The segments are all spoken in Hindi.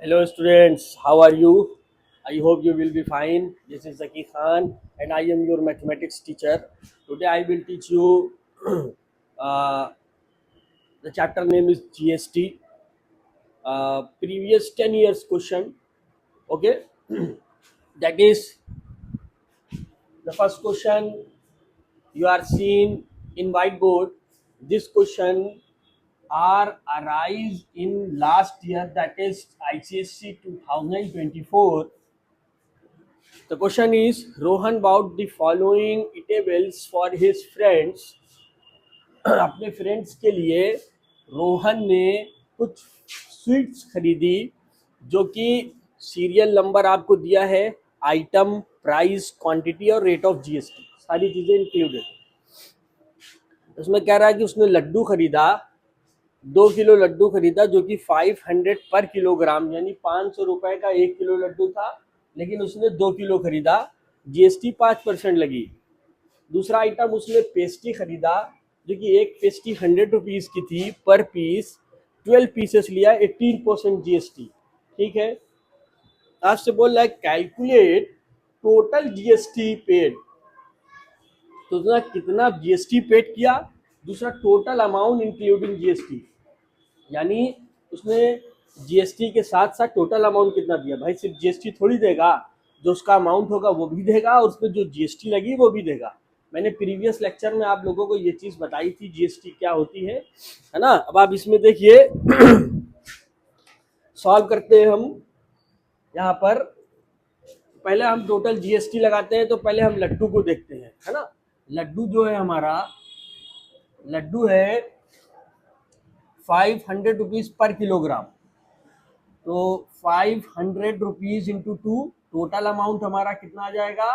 Hello students, how are you? I hope you will be fine. This is Zaki Khan and I am your mathematics teacher. Today I will teach you uh, the chapter name is GST. Previous 10 years question. Okay, that is the first question you are seeing in whiteboard. This question are arise in last year, that is ICSC 2024. The question is Rohan bought the following eatables for his friends. अपने फ्रेंड्स के लिए रोहन ने कुछ स्वीट्स खरीदी जो कि सीरियल नंबर आपको दिया है, आइटम, प्राइस, क्वांटिटी और रेट ऑफ जीएसटी, सारी चीज़ें इंक्लूडेड। उसमें कह रहा है कि उसने लड्डू खरीदा, 2 किलो लड्डू खरीदा जो कि 500 पर किलोग्राम, यानी 500 रुपए का 1 किलो लड्डू था, लेकिन उसने 2 किलो खरीदा, जीएसटी 5% लगी। दूसरा आइटम उसने पेस्ट्री खरीदा जो कि एक पेस्ट्री 100 रुपीज़ की थी, पर पीस 12 पीसेस लिया, 18% जीएसटी। ठीक है, आपसे बोल रहा है कैलकुलेट टोटल जीएसटी पेड। तो उसने कितना जीएसटी पेड किया, दूसरा टोटल अमाउंट इंक्लूडिंग जीएसटी, यानी उसने जीएसटी के साथ साथ टोटल अमाउंट कितना दिया। भाई सिर्फ जीएसटी थोड़ी देगा, जो उसका अमाउंट होगा वो भी देगा और उसमें जो जीएसटी लगी वो भी देगा। मैंने प्रीवियस लेक्चर में आप लोगों को ये चीज़ बताई थी, जीएसटी क्या होती है ना। अब आप इसमें देखिए सॉल्व करते हैं हम। यहाँ पर पहले हम टोटल जीएसटी लगाते हैं, तो पहले हम लड्डू को देखते हैं, है ना। लड्डू जो है हमारा, लड्डू है 500 रुपीज़ पर किलोग्राम। तो 500 रुपीज़ इंटू 2, टोटल अमाउंट हमारा कितना आ जाएगा,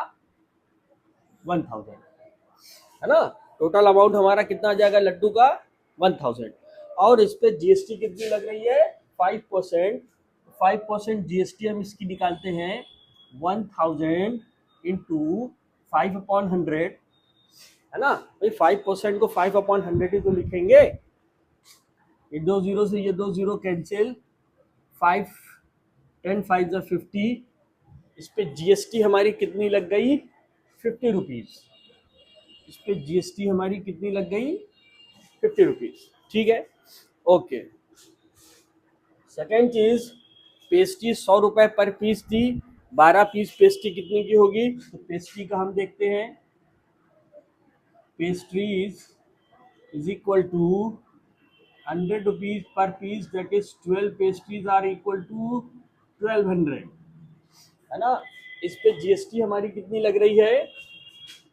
1000, है ना। टोटल अमाउंट हमारा कितना आ जाएगा लड्डू का, 1000। और इस पे जीएसटी कितनी लग रही है, 5%। 5% जीएसटी हम इसकी निकालते हैं, 1000 इंटू 5/100, है ना। भाई 5% को 5/100 ही तो लिखेंगे। ये 2 0 से ये 2 0 कैंसिल, 5 10 5 जा 50। इस पे जीएसटी हमारी कितनी लग गई, 50 रुपीज़। इस पे जीएसटी हमारी कितनी लग गई, 50 रुपीज़। ठीक है, ओके। सेकेंड चीज, पेस्ट्री 100 रुपए पर पीस थी, 12 पीस पेस्ट्री कितने की होगी, तो पेस्ट्री का हम देखते हैं। Pastries is equal to 100 rupees per piece, that is 12 pastries are equal to 1200, है ना। इस पे जीएसटी हमारी कितनी लग रही है,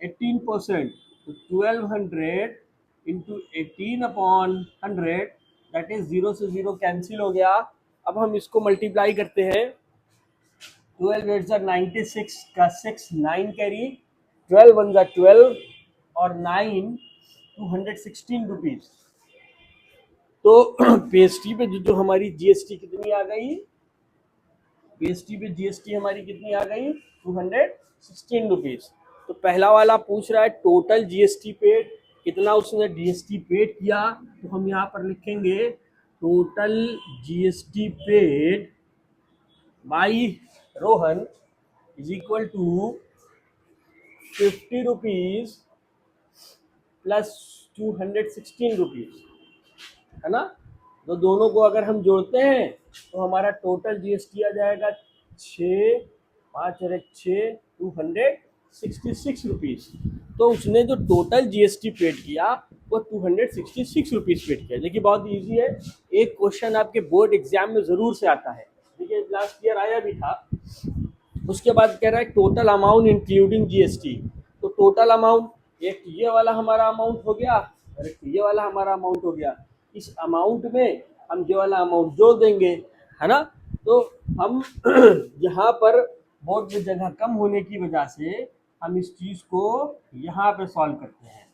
18%। तो 1200 इंटू 18/100, दैट इज 0 से 0 कैंसिल हो गया। अब हम इसको मल्टीप्लाई करते हैं, 12 8 जा 96 का 6 9 कैरी, 12 1 जा 12 और 9 216 रुपीज़। तो पेस्ट्री पे जो हमारी जीएसटी कितनी आ गई, पेस्ट्री पे जीएसटी हमारी कितनी आ गई, 216 रुपीज़। तो पहला वाला पूछ रहा है टोटल जीएसटी पेड, कितना उसने जीएसटी पेड किया। तो हम यहाँ पर लिखेंगे total GST paid by Rohan is equal to 50 rupees plus 216 rupees, है ना। तो दोनों को अगर हम जोड़ते हैं तो हमारा टोटल जीएसटी आ जाएगा 6 5 266 रुपीज़। तो उसने जो टोटल जीएसटी पेड किया वो 266 रुपीज़ पेड किया। देखिए बहुत इजी है, एक क्वेश्चन आपके बोर्ड एग्जाम में ज़रूर से आता है, देखिए लास्ट ईयर आया भी था। उसके बाद कह रहा है टोटल अमाउंट इंक्लूडिंग जीएसटी। तो टोटल अमाउंट, एक ये वाला हमारा अमाउंट हो गया और एक ये वाला हमारा अमाउंट हो गया। इस अमाउंट में हम ये वाला अमाउंट जोड़ देंगे, है ना। तो हम यहाँ पर बोर्ड में जगह कम होने की वजह से हम इस चीज़ को यहाँ पे सॉल्व करते हैं,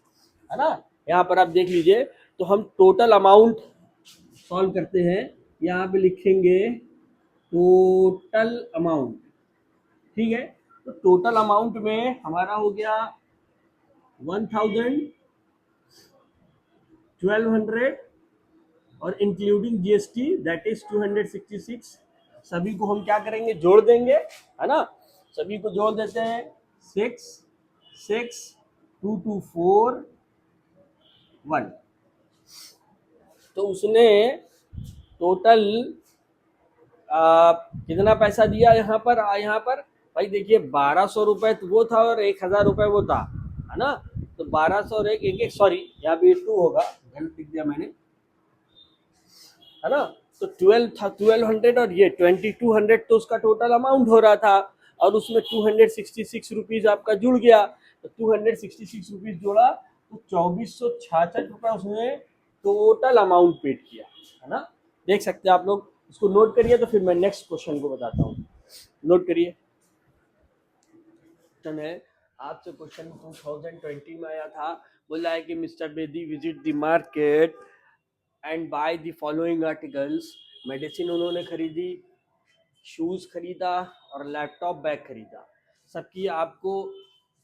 है ना। यहाँ पर आप देख लीजिए, तो हम टोटल अमाउंट सॉल्व करते हैं, यहाँ पे लिखेंगे टोटल अमाउंट। ठीक है, तो टोटल अमाउंट में हमारा हो गया 1000, 1200 और इंक्लूडिंग जीएसटी दैट इज 266। सभी को हम क्या करेंगे, जोड़ देंगे, है ना। सभी को जोड़ देते हैं, 6 6 2 2 4 1। तो उसने टोटल कितना पैसा दिया यहाँ पर, यहाँ पर भाई देखिए 1200 रुपये तो वो था और 1000 रुपये वो था, है ना। तो 1200 और एक एक सॉरी यहाँ पे 2 होगा, गलत लिख दिया मैंने, है ना। तो 12 था, 1200 और ये 2200 तो उसका टोटल अमाउंट हो रहा था, और उसमें 266 रुपीज़ आपका जुड़ गया। तो 266 रुपीज़ जोड़ा तो 2466 रुपये उसने टोटल अमाउंट पेड किया, है ना। देख सकते हैं आप लोग, इसको नोट करिए, तो फिर मैं नेक्स्ट क्वेश्चन को बताता हूँ। नोट करिए, क्वेश्चन है आपसे, क्वेश्चन 2020 में आया था। बोला है कि mister Bedi visit the market and by the following articles. Medicine उन्होंने खरीदी, शूज़ खरीदा और लैपटॉप बैग खरीदा। सबकी आपको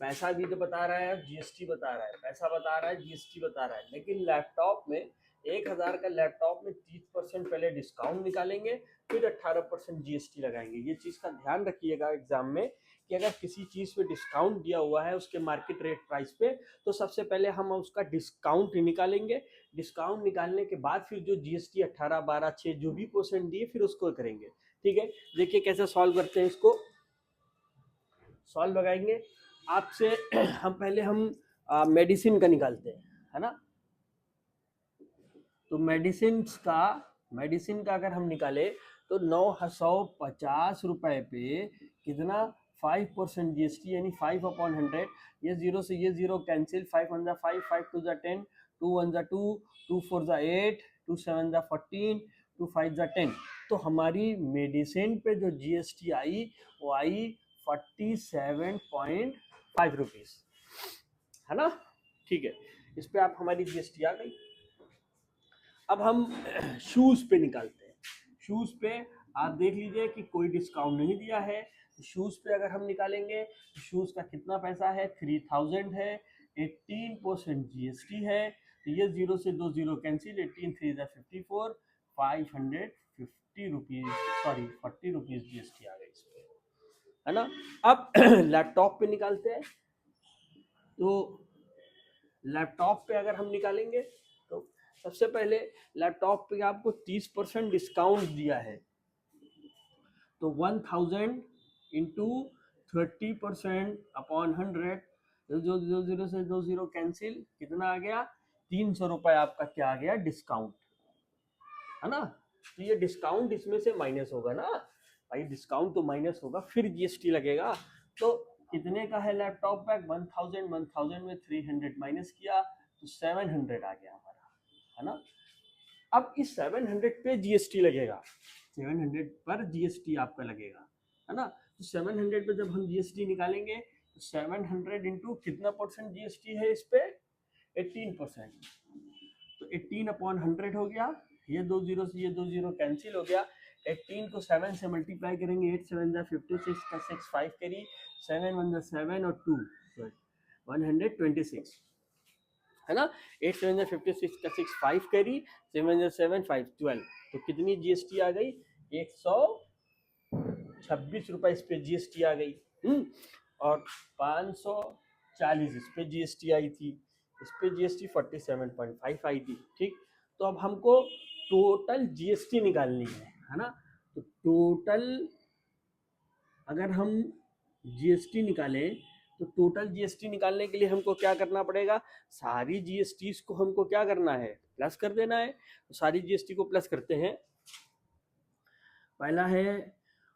पैसा भी तो बता रहा है, जीएसटी बता रहा है, पैसा बता रहा है, जीएसटी बता रहा है, लेकिन लैपटॉप में 1000 का लैपटॉप में 30% पहले डिस्काउंट निकालेंगे, फिर 18% जीएसटी लगाएंगे। ये चीज़ का ध्यान रखिएगा एग्जाम में, कि अगर किसी चीज़ पे डिस्काउंट दिया हुआ है उसके मार्केट रेट प्राइस पे, तो सबसे पहले हम उसका डिस्काउंट निकालेंगे। डिस्काउंट निकालने के बाद फिर जो जीएसटी 18 12 6 जो भी परसेंट दिए फिर उसको करेंगे। ठीक है, देखिए कैसे सॉल्व करते हैं इसको। सॉल्व लगाएंगे आपसे हम पहले हम मेडिसिन का निकालते हैं, है ना। तो मेडिसिन का अगर हम निकाले तो 950 पे कितना 5% जीएसटी, यानी 5/100। ये जीरो से ये जीरो कैंसिल, 5 1 5 5 2 10, 2 1 2, 2 4 8, 2 7 14, 2 5 10। तो हमारी मेडिसिन पे जो जीएसटी आई वो आई 47.5 रुपीज़, है ना। ठीक है, इस पे आप हमारी जीएसटी आ गई। अब हम शूज़ पे निकालते हैं। शूज़ पे आप देख लीजिए कि कोई डिस्काउंट नहीं दिया है। शूज़ पे अगर हम निकालेंगे तो शूज़ का कितना पैसा है, 3000 है, 18% जीएसटी है। तो ये जीरो से दो zero cancel, 18 3 54, 550 rupees, sorry 40 rupees GST आ गई इस पे, है ना। अब लैपटॉप पे निकालते हैं। तो लैपटॉप पे अगर हम निकालेंगे तो सबसे पहले लैपटॉप पे आपको 30% डिस्काउंट दिया है, तो 1000 इंटू 30% अपॉन 100, जो दो जीरो से दो जीरो कैंसिल, कितना आ गया, 300 रुपये आपका क्या आ गया, डिस्काउंट, है ना। तो ये डिस्काउंट इसमें से माइनस होगा ना भाई, डिस्काउंट तो माइनस होगा, फिर जीएसटी लगेगा। तो कितने का है लैपटॉप बैग, 1000 में 300 माइनस किया तो 700 आ गया हमारा, है ना। अब इस 700 पे जीएसटी लगेगा, 700 पर जीएसटी आपका लगेगा, है ना। तो 700 पे जब हम जीएसटी निकालेंगे तो 700 इंटू कितना परसेंट जीएसटी है इस पे, 18%। तो 18/100 हो गया, ये दो जीरो से ये दो जीरो कैंसिल हो गया। 18 को 7 से मल्टीप्लाई करेंगे, 8 7 56 का 6 5 करी, 7 1 7 और 2 126, है ना। 8 7 56 का 6 5 करी, 7 7 5 12। तो कितनी जीएसटी आ गई, 126 रुपये इस पे जीएसटी आ गई। और 540 इस पे जीएसटी आई थी, इस पे जीएसटी 47.5 आई थी। ठीक, तो अब हमको टोटल जीएसटी निकालनी है ना। तो टोटल अगर हम जीएसटी निकालें तो टोटल जीएसटी निकालने के लिए हमको क्या करना पड़ेगा, सारी जीएसटी को हमको क्या करना है, प्लस कर देना है। तो सारी जीएसटी को प्लस करते हैं। पहला है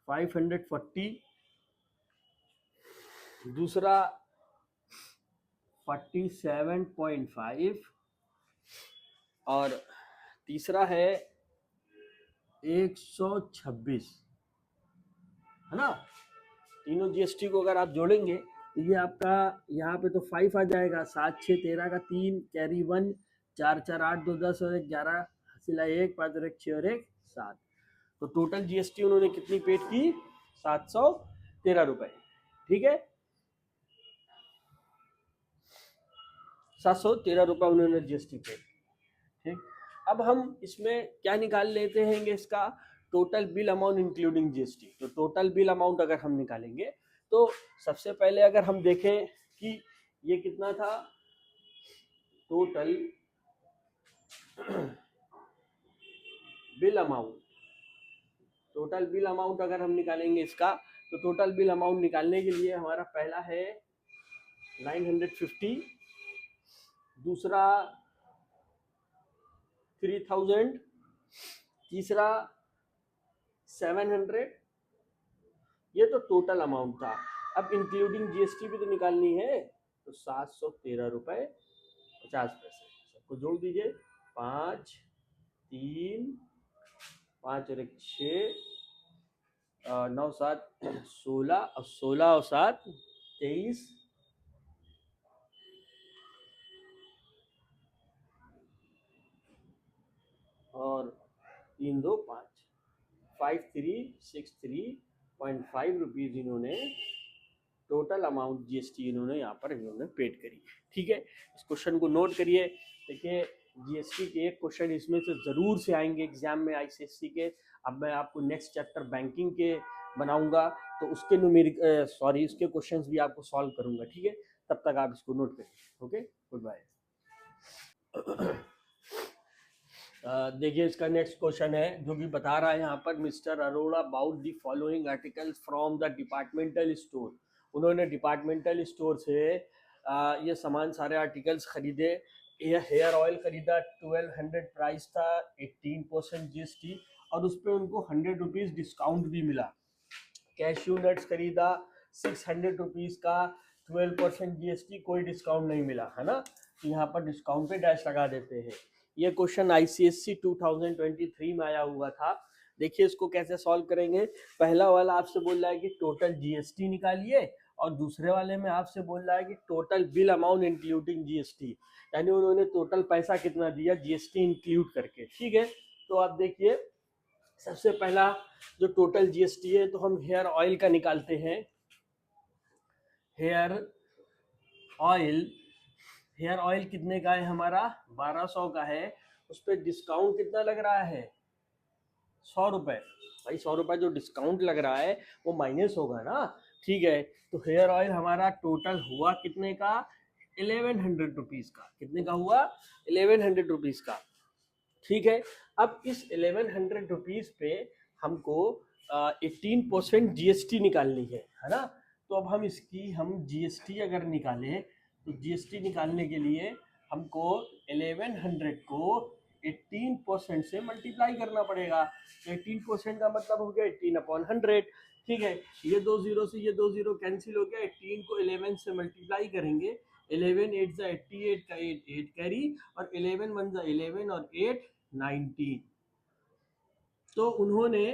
540, दूसरा 47.5 और तीसरा है 126, है ना। तीनों जीएसटी को अगर आप जोड़ेंगे तो ये आपका यहाँ पे तो 5 आ जाएगा, 7 6 13 का 3 कैरी 1, 4 4 8 2 10 और 1 11, हासिला 1 5 और 1 6 और 1 7। तो टोटल जीएसटी उन्होंने कितनी पेड की, 713 रुपए। ठीक है, 713 रुपये उन्होंने जीएसटी पेड। ठीक, अब हम इसमें क्या निकाल लेते हैं इसका, total bill amount including GST. तो टोटल बिल अमाउंट अगर हम निकालेंगे तो सबसे पहले अगर हम देखें कि ये कितना था, total bill amount, total bill amount अगर हम निकालेंगे इसका, तो टोटल बिल अमाउंट निकालने के लिए हमारा पहला है 950, दूसरा 3000, तीसरा 700, ये तो टोटल अमाउंट था। अब इंक्लूडिंग जीएसटी भी तो निकालनी है, तो 713 रुपये 50 पैसे, सबको जोड़ दीजिए, 5 3 5 और 1 6, 9 7 16, और 16 और 7 23, और 3 2 5, 5363.5 रुपीज़ इन्होंने टोटल अमाउंट जीएसटी इन्होंने यहाँ पर इन्होंने पेड करी। ठीक है, इस क्वेश्चन को नोट करिए। देखिए जीएसटी के एक क्वेश्चन इसमें से ज़रूर से आएंगे एग्जाम में आईसीएससी के। अब मैं आपको नेक्स्ट चैप्टर बैंकिंग के बनाऊंगा, तो उसके न्यूमेरिक उसके क्वेश्चंस भी आपको सॉल्व करूंगा। ठीक है, तब तक आप इसको नोट करिए। Okay, good bye. देखिए इसका नेक्स्ट क्वेश्चन है जो कि बता रहा है यहाँ पर, mister Arora bought the following articles from the departmental store. उन्होंने डिपार्टमेंटल स्टोर से ये सामान सारे आर्टिकल्स खरीदे। ये हेयर ऑयल खरीदा, 1200 प्राइस था, 18% जीएसटी, और उस पर उनको 100 रुपीज़ डिस्काउंट भी मिला। कैश्यू नट्स खरीदा 600 रुपीज़ का, 12% जीएसटी, कोई डिस्काउंट नहीं मिला, है ना। तो यहाँ पर डिस्काउंट पे डैश लगा देते हैं। ये क्वेश्चन आईसीएससी 2023 में आया हुआ था। देखिए इसको कैसे सॉल्व करेंगे। पहला वाला आपसे बोल रहा है कि टोटल जीएसटी निकालिए, और दूसरे वाले में आपसे बोल रहा है कि total bill amount including GST, यानी उन्होंने टोटल पैसा कितना दिया जीएसटी इंक्लूड करके। ठीक है, तो आप देखिए सबसे पहला जो टोटल जीएसटी है, तो हम हेयर ऑयल का निकालते हैं। हेयर ऑयल, हेयर ऑयल कितने का है हमारा, 1200 का है। उस पर डिस्काउंट कितना लग रहा है, 100 रुपये। भाई 100 रुपये जो डिस्काउंट लग रहा है वो माइनस होगा ना। ठीक है, तो हेयर ऑयल हमारा टोटल हुआ कितने का, 1100 रुपीज़ का। कितने का हुआ, 1100 रुपीज़ का। ठीक है, अब इस 1100 रुपीज़ पे हमको 18% जीएसटी निकालनी है ना। तो अब हम इसकी जीएसटी अगर निकालें, तो जीएसटी निकालने के लिए हमको 1100 को 18% से मल्टीप्लाई करना पड़ेगा। 18% का मतलब हो गया 18/100। ठीक है, ये 2 जीरो से ये 2 जीरो कैंसिल हो गया। 18 को 11 से मल्टीप्लाई करेंगे, 11 8 जा 88 का 8 8 कैरी, और 11 1 जा 11 और 8 19। तो उन्होंने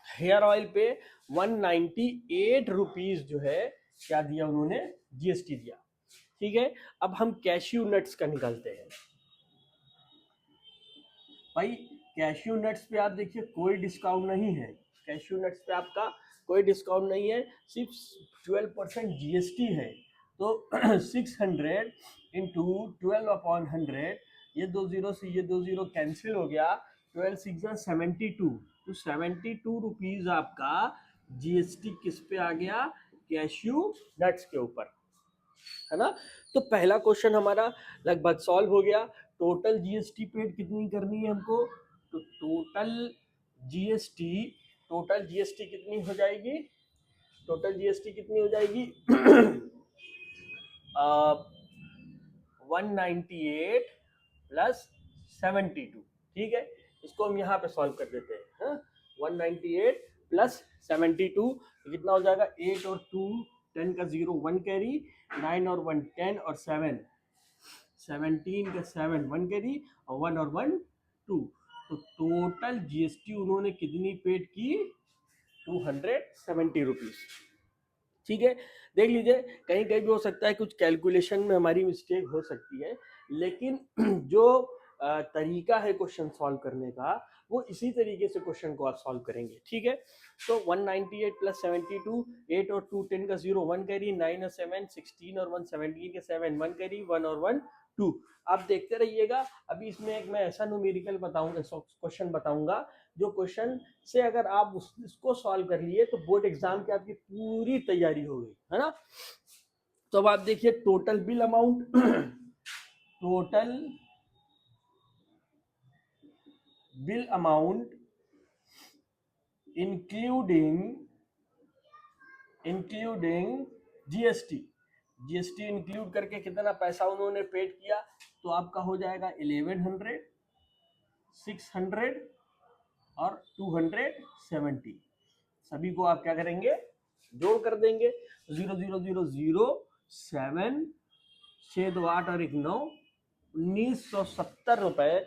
हेयर ऑयल पे 198 रुपीज़ जो है क्या दिया, उन्होंने जीएसटी दिया। ठीक है, अब हम कैश्यू नट्स का निकालते हैं। भाई कैश्यू नट्स पे आप देखिए कोई डिस्काउंट नहीं है। कैश्यू नट्स पे आपका कोई डिस्काउंट नहीं है, सिर्फ 12% जीएसटी है। तो 600 इंटू 12/100, ये 2 जीरो से ये 2 जीरो कैंसिल हो गया, 12 6 72। तो 72 रुपीज़ आपका जीएसटी किस पे आ गया, कैश्यू नट्स के ऊपर, है ना। तो पहला क्वेश्चन हमारा लगभग सॉल्व हो गया। टोटल जीएसटी पेड कितनी करनी है हमको, तो जीएसटी टोटल जीएसटी कितनी हो जाएगी, टोटल जीएसटी कितनी हो जाएगी 198 प्लस 72। ठीक है, इसको हम यहाँ पे सॉल्व कर देते हैं। 198 प्लस 72 कितना हो जाएगा, 8 और 2 10 का 0 1 कैरी, 9 और 1 10 और 7 17 का 7 1 कैरी, और 1 और 1 2। तो टोटल जीएसटी उन्होंने कितनी पेड की, 270 रुपीज़। ठीक है, देख लीजिए कहीं कहीं भी हो सकता है कुछ कैलकुलेशन में हमारी मिस्टेक हो सकती है, लेकिन जो तरीका है क्वेश्चन सॉल्व करने का, वो इसी तरीके से क्वेश्चन को आप सॉल्व करेंगे। ठीक है, तो 198 प्लस 72, 8 और 2 10 का 0 1 कैरी, 9 और 7 16 और 1 17 के 7 1 कैरी, 1 और 1 2। आप देखते रहिएगा। अभी इसमें एक मैं ऐसा न्यूमेरिकल बताऊंगा, क्वेश्चन बताऊंगा जो क्वेश्चन से अगर आप इसको सॉल्व कर लिए तो बोर्ड एग्जाम की आपकी पूरी तैयारी हो गई, है ना। तो अब आप देखिए total bill amount total bill amount including GST include करके कितना पैसा उन्होंने पेड किया, तो आपका हो जाएगा 1100, 600 और 270। सभी को आप क्या करेंगे, जोड़ कर देंगे। 00007, 6 2 8 और 1 9, 1970 रुपए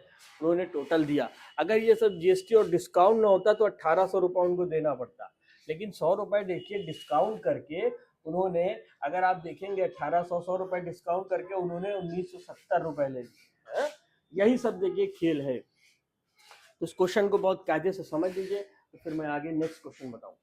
उन्होंने टोटल दिया। अगर ये सब जीएसटी और डिस्काउंट ना होता तो 1800 रुपये उनको देना पड़ता, लेकिन 100 रुपए देखिए डिस्काउंट करके उन्होंने, अगर आप देखेंगे 1800 रुपए डिस्काउंट करके उन्होंने 1970 रुपए ले लिए। यही सब देखिए खेल है। तो इस क्वेश्चन को बहुत कायदे से समझ लीजिए, तो फिर मैं आगे नेक्स्ट क्वेश्चन बताऊं।